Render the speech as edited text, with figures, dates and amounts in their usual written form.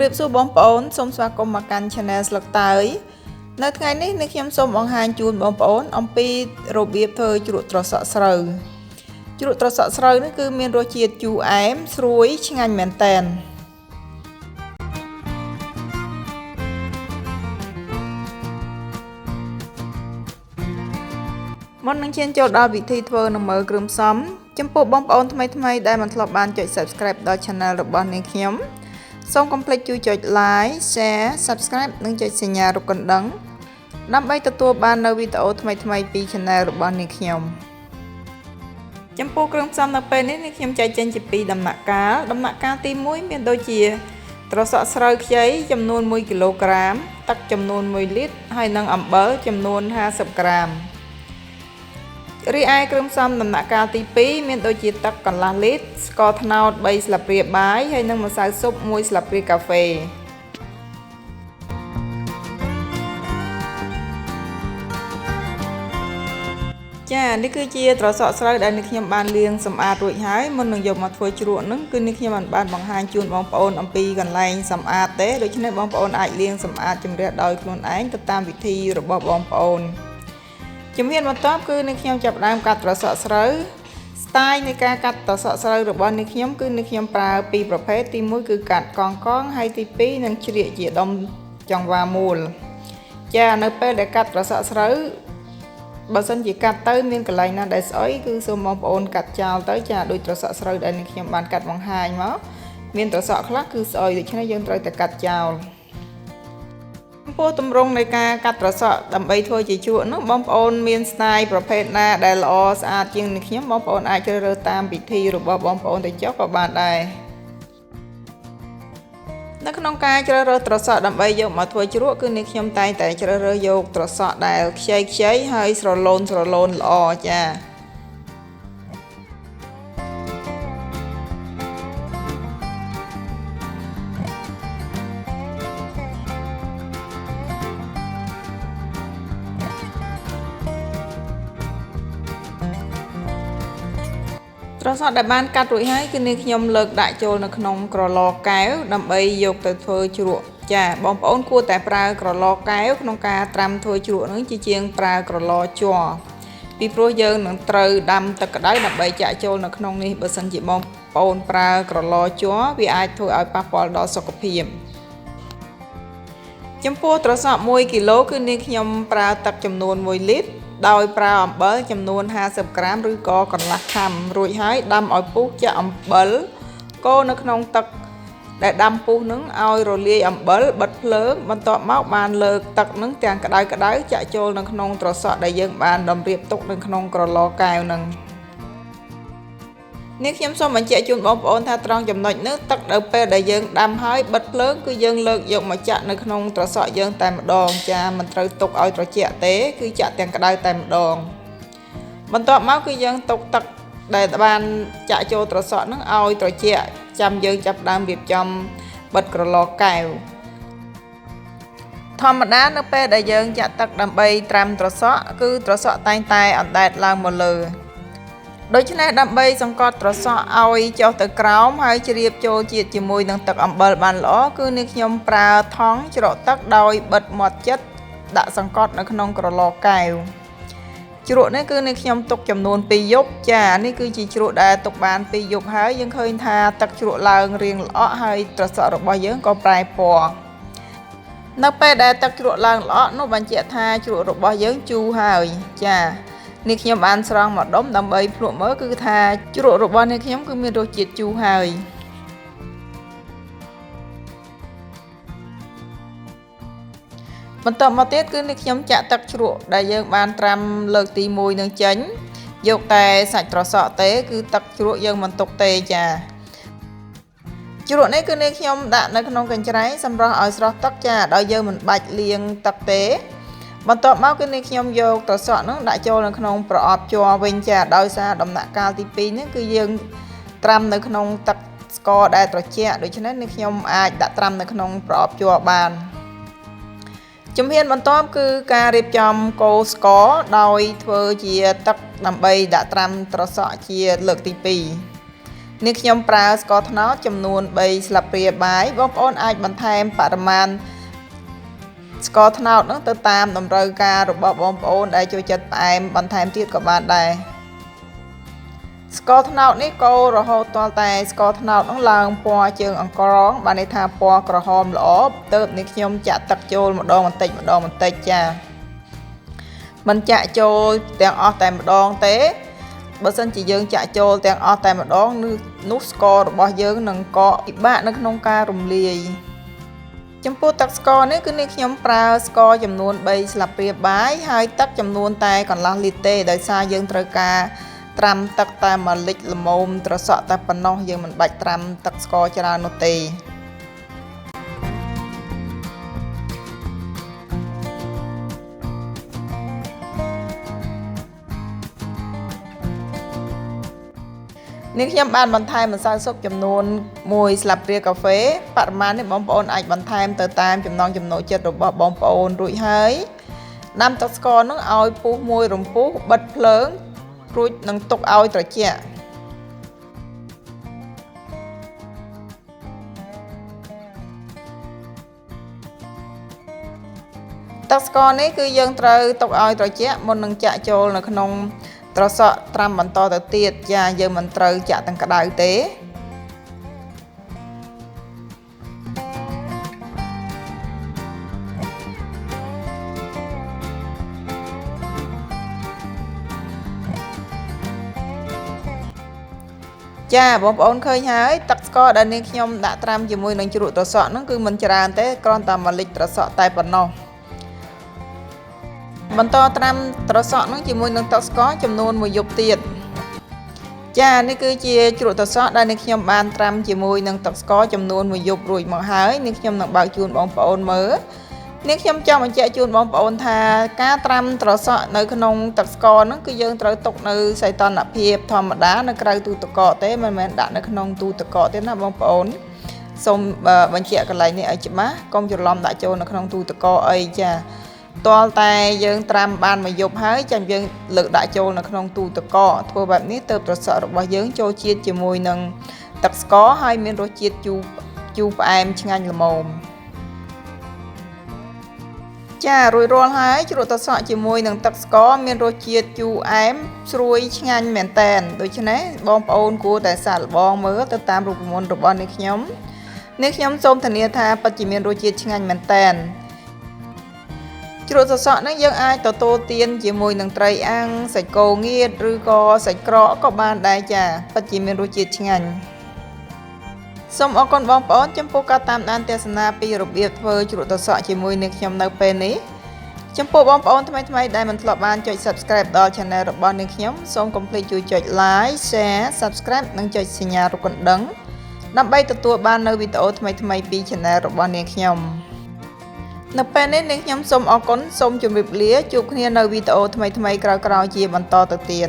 រៀបសួរបងប្អូនសូមស្វាគមន៍មកកាន់ Channel Sleuk Teuy នៅថ្ងៃនេះខ្ញុំសូមបង្ហាញជូនបងប្អូនអំពីរបៀបធ្វើជ្រក់ត្រសក់ស្រូវជ្រក់ត្រសក់ស្រូវនេះគឺមានរសជាតិជូរអែមស្រួយឆ្ងាញ់មែនតើមុននឹងឈានចូលដល់វិធីធ្វើនឹងមើលគ្រឿងផ្សំចំពោះបងប្អូនថ្មីៗដែលមិនធ្លាប់បានចុច Subscribe ដល់ Channel របស់នាងខ្ញុំសូមកុំភ្លេចជួយចុច Like Share Subscribe និងចុចសញ្ញារូបកណ្ដឹងដើម្បីទទួលបាននូវវីដេអូថ្មីៗពី Channel របស់នាងខ្ញុំចំពោះគ្រឿងផ្សំនៅពេលនេះនាងខ្ញុំចែកចេញជា2ដំណាក់កាលទី1មានដូចជាត្រសក់ស្រូវខ្ចីចំនួន1គីឡូក្រាមទឹកចំនួន1លីត្រហើយនិងអំបិលចំនួន50ក្រាមរីឯគ្រឿងផ្សំដំណាក់កាលទី2មានដូចជាទឹកកន្លះលីត្រស្ករត្នោត3ស្លាបព្រាបាយហើយនិងម្សៅស៊ុប1ស្លាបព្រាកាហ្វេចានេះគឺជាត្រសក់ស្រូវដែលនាងខ្ញុំបានលាងសម្អាតរួចហើយមុននឹងយកមកធ្វើជ្រក់ហ្នឹងគឺនាងខ្ញុំបានបង្ហាញជូនបងប្អូនអំពីកន្លែងសម្អាតទេដូច្នេះបងប្អូនអាចលាងសម្អាតជំរះដោយខ្លួនឯងទៅតាមវិធីរបស់បងប្អូនជំហានបន្ទាប់គឺនាងខ្ញុំចាប់ផ្ដើមកាត់ត្រសក់ស្រូវស្ទាយនៃការកាត់ត្រសក់ស្រូវរបស់នាងខ្ញុំគឺនាងខ្ញុំប្រើពីរប្រភេទទី1គឺកាត់កង់ហើយទី2នឹងជ្រៀកជាដុំចង្វាមូលចានៅពេលដែលកាត់ត្រសក់ស្រូវបើសិនជាកាត់ទៅមានកន្លែងណាដែលស្អុយគឺសូមបងប្អូនកាត់ចោលទៅចាដូចត្រសក់ស្រូវដែលនាងខ្ញុំបានកាត់បង្ហាញមកមានត្រសក់ខ្លះគឺស្អុយដូច្នេះយើងត្រូវតែកាត់ចោលចំពោះទម្រង់នៃការកាត់ត្រសក់ដើម្បីធ្វើជាជ្រក់នោះបងប្អូនមានស្ទាយប្រភេទណាដែលល្អស្អាតជាងនេះខ្ញុំបងប្អូនអាចជ្រើសរើសតាមវិធីរបស់បងប្អូនទៅចុះក៏បានដែរនៅក្នុងការជ្រើសរើសត្រសក់ដើម្បីយកមកធ្វើជ្រក់គឺនេះខ្ញុំតែងតែជ្រើសរើសយកត្រសក់ដែលខ្ចីហើយស្រឡូនល្អចាត្រសក់ដែលបានកាត់រួចហើយគឺនាងខ្ញុំលើកដាក់ចូលនៅក្នុងក្រឡកែវដើម្បីយកទៅធ្វើជ្រក់ចាបងប្អូនគួរតែប្រើក្រឡកែវក្នុងការត្រាំធ្វើជ្រក់នឹងជាជាងប្រើក្រឡជ័រពីព្រោះយើងនឹងត្រូវដាំទឹកក្តៅដើម្បីចាក់ចូលនៅក្នុងនេះបើសិនជាបងប្អូនប្រើក្រឡជ័រវាអាចធ្វើឲ្យប៉ះពាល់ដល់សុខភាពចំពោះត្រសក់1គីឡូគឺនាងខ្ញុំប្រើទឹកចំនួន1លីត្រដោយប្រើអំបិលចំនួន50ក្រាមឬក៏កន្លះខាំរួចហើយដាំឲ្យពុះចាក់អំបិលកូរនៅក្នុងទឹកដែលដាំពុះនឹងឲ្យរលាយអំបិលបិទភ្លើងបន្ទាប់មកបានលើកទឹកនឹងទាំងក្តៅចាក់ចូលនៅក្នុងត្រសក់ដែលយើងបានតម្រៀបទុកនៅក្នុងក្រឡកែវនឹងនេះខ្ញុំសូមបញ្ជាក់ជូនបងប្អូនថាត្រង់ចំណុចនេះទឹកនៅពេលដែលយើងដាំហើយបិទភ្លើងគឺយើងលើកយកមកចាក់នៅក្នុងត្រសក់យើងតែម្ដងចាមិនត្រូវទុកឲ្យត្រជាក់ទេគឺចាក់ទាំងក្តៅតែម្ដងបន្ទាប់មកគឺយើងទុកទឹកដែលបានចាក់ចូលត្រសក់នឹងឲ្យត្រជាក់ចាំយើងចាប់ដើមរៀបចំបិទក្រឡកែវធម្មតានៅពេលដែលយើងចាក់ទឹកដើម្បីត្រាំត្រសក់គឺត្រសក់តែងតែអណ្ដែតឡើងមកលើដូច្នេះដើម្បីសង្កត់ត្រសក់ឲ្យចុះទៅក្រោមហើយជ្រាបចូលជាតិជាមួយនឹងទឹកអំបិលបានល្អគឺនាងខ្ញុំប្រើថង់ច្រកទឹកដោយបិទមាត់ចិត្តដាក់សង្កត់នៅក្នុងក្រឡកែវជ្រក់នេះគឺនាងខ្ញុំទុកចំនួន2យប់ចានេះគឺជាជ្រក់ដែលទុកបាន2យប់ហើយយើងឃើញថាទឹកជ្រក់ឡើងរាងល្អក់ហើយត្រសក់របស់យើងក៏ប្រែពណ៌នៅពេលដែលទឹកជ្រក់ឡើងល្អក់នោះបញ្ជាក់ថាជ្រក់របស់យើងជូរហើយចានេះខ្ញុំបានស្រង់មកដុំដើម្បីភ្លក់មើលគឺថាជ្រក់របស់នេះខ្ញុំគឺមានរសជាតិជូរហើយបន្តមកទៀតគឺនេះខ្ញុំចាក់ទឹកជ្រក់ដែលយើងបានត្រាំលើកទី1នឹងចេញយកតែសាច់ត្រសក់ទេគឺទឹកជ្រក់យើងមិនទុកទេចាជ្រក់នេះគឺនេះខ្ញុំដាក់នៅក្នុងកញ្ច្រែងសម្រាប់ឲ្យស្រស់ទឹកចាដោយយើងមិនបាច់លាងទឹកទេបន្ទាប់មកគឺនេះខ្ញុំយកត្រសក់នោះដាក់ចូលនៅក្នុងប្រអប់ជ័រវិញចាដោយសារដំណាក់កាលទី2នេះគឺយើងត្រាំនៅក្នុងទឹកស្ករដែលត្រជាក់ដូច្នេះនេះខ្ញុំអាចដាក់ត្រាំនៅក្នុងប្រអប់ជ័របានជំហានបន្ទាប់គឺការរៀបចំកូរស្ករដោយធ្វើជាទឹកដើម្បីដាក់ត្រាំត្រសក់ជាលើកទី2 នេះខ្ញុំប្រើស្ករត្នោតចំនួន3ស្លាបព្រាបាយបងប្អូនអាចបន្ថែមបរិមាណស្ករត្នោតហ្នឹងទៅតាមតម្រូវការរបស់បងប្អូនដែលចូលចិត្តផ្អែមបន្ថែមទៀតក៏បានដែរស្ករត្នោតនេះកូររហូតទាល់តែស្ករត្នោតហ្នឹងឡើងពណ៌ជើងអង្ក្រងបានន័យថាពណ៌ក្រហមល្អទើបនេះខ្ញុំចាក់ទឹកចូលម្ដងបន្តិចចាមិនចាក់ចូលទាំងអស់តែម្ដងទេបើសិនជាយើងចាក់ចូលទាំងអស់តែម្ដងនោះស្កររបស់យើងនឹងកកពិបាកនៅក្នុងការរំលាយចំពោះទឹកស្ករនេះគឺនេះខ្ញុំប្រើស្ករចំនួន3ស្លាបព្រាបាយហើយទឹកចំនួនតែកន្លះលីត្រទេដោយសារយើងត្រូវការត្រាំទឹកតែ1លីត្រល្មមត្រសក់តែប៉ុណ្ណោះយើងមិនបាច់ត្រាំទឹកស្ករច្រើននោះទេនេះខ្ញុំបានបន្ថែមម្សៅស៊ុបចំនួន1ស្លាបព្រាកាហ្វេបរិមាណនេះបងប្អូនអាចបន្ថែមទៅតាមចំណង់ចំណូលចិត្តរបស់បងប្អូនរួចហើយដាំទឹកស្ករនោះឲ្យពុះមួយរំពុះបិទភ្លើងរួចនឹងទុកឲ្យត្រជាក់ទឹកស្ករនេះគឺយើងត្រូវទុកឲ្យត្រជាក់មុននឹងចាក់ចូលនៅក្នុងត្រសក់ត្រាំបន្តទៅទៀតចាយើងមិនត្រូវចាក់ទាំងក្តៅទេចាបងប្អូនឃើញហើយទឹកស្ករដែលនាងខ្ញុំដាក់ត្រាំជាមួយនឹងជ្រក់ត្រសក់ហ្នឹងគឺមិនច្រើនទេគ្រាន់តែ1លីត្រត្រសក់តែប៉ុណ្ណោះបន្តត្រាំត្រសក់ហ្នឹងជាមួយនឹងទឹកស្ករចំនួន1យប់ទៀតចានេះគឺជាជ្រក់ត្រសក់ដែលនាងខ្ញុំបានត្រាំជាមួយនឹងទឹកស្ករចំនួន1យប់រួចមកហើយនាងខ្ញុំនឹងបើកជូនបងប្អូនមើលនាងខ្ញុំចង់បញ្ជាក់ជូនបងប្អូនថាការត្រាំត្រសក់នៅក្នុងទឹកស្ករហ្នឹងគឺយើងត្រូវទុកនៅសីតុណ្ហភាពធម្មតានៅក្រៅទូទឹកកកទេមិនមែនដាក់នៅក្នុងទូទឹកកកទេណាបងប្អូនសូមបញ្ជាក់កន្លែងនេះឲ្យច្បាស់កុំច្រឡំដាក់ចូលនៅក្នុងទូទឹកកកអីចាទាល់តែយើងត្រាំបាន1យប់ហើយចាំយើងលើកដាក់ចូលនៅក្នុងទូទឹកកកធ្វើបែបនេះទើបត្រសក់របស់យើងចូលជាតិជាមួយនឹងទឹកស្ករហើយមានរសជាតិជូរផ្អែមឆ្ងាញ់ល្មមចារួចរាល់ហើយជ្រក់ត្រសក់ជាមួយនឹងទឹកស្ករមានរសជាតិជូរអែមស្រួយឆ្ងាញ់មែនតែនដូច្នេះបងប្អូនគួរតែសាកល្បងមើលទៅតាមរូបមន្តរបស់នាងខ្ញុំសូមធានាថាពិតជាមានរសជាតិឆ្ងាញ់មែនតែនជ្រក់ត្រសក់នេះយើងអាចទទួលទានជាមួយនឹងត្រីអាំងសាច់គោងៀតឬក៏សាច់ក្រកក៏បានដែរចាពិតជាមានរសជាតិឆ្ងាញ់សូមអរគុណបងប្អូនចំពោះការតាមដានទស្សនាពីរបៀបធ្វើជ្រក់ត្រសក់ជាមួយនាងខ្ញុំនៅពេលនេះចំពោះបងប្អូនថ្មីដែលមិនធ្លាប់បានចុច Subscribe ដល់ Channel របស់នាងខ្ញុំសូមកុំភ្លេចជួយចុច Like Share Subscribe និងចុចសញ្ញារូបកណ្ដឹងដើម្បីទទួលបាននូវវីដេអូថ្មីពី Channel របស់នាងខ្ញុំនៅពេលនេះនាងខ្ញុំសូមអរគុណសូមជម្រាបលាជួបគ្នានៅវីដេអូថ្មីក្រោយៗជាបន្តទៅទៀត